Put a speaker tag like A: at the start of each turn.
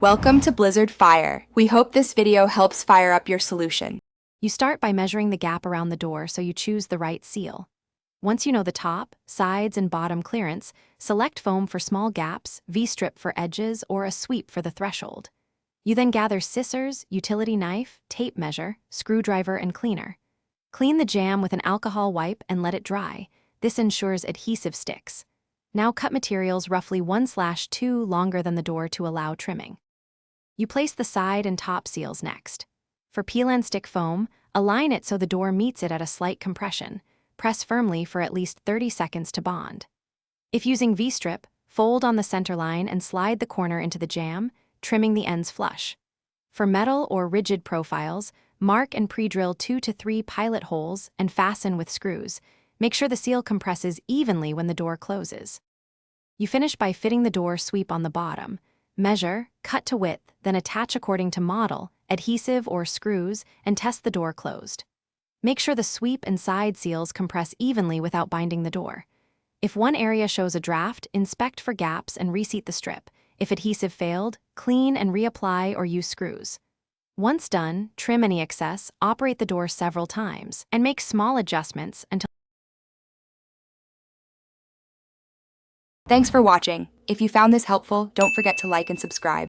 A: Welcome to Blizzard Fire. We hope this video helps fire up your solution.
B: You start by measuring the gap around the door so you choose the right seal. Once you know the top, sides, and bottom clearance, select foam for small gaps, V-strip for edges, or a sweep for the threshold. You then gather scissors, utility knife, tape measure, screwdriver, and cleaner. Clean the jam with an alcohol wipe and let it dry. This ensures adhesive sticks. Now cut materials roughly 1/2 longer than the door to allow trimming. You place the side and top seals next. For peel and stick foam, align it so the door meets it at a slight compression. Press firmly for at least 30 seconds to bond. If using V-strip, fold on the center line and slide the corner into the jam, trimming the ends flush. For metal or rigid profiles, mark and pre-drill 2 to 3 pilot holes and fasten with screws. Make sure the seal compresses evenly when the door closes. You finish by fitting the door sweep on the bottom. Measure, cut to width, then attach according to model, adhesive or screws, and test the door closed. Make sure the sweep and side seals compress evenly without binding the door. If one area shows a draft, inspect for gaps and reseat the strip. If adhesive failed, clean and reapply or use screws. Once done, trim any excess, operate the door several times, and make small adjustments until.
A: Thanks for watching. If you found this helpful, don't forget to like and subscribe.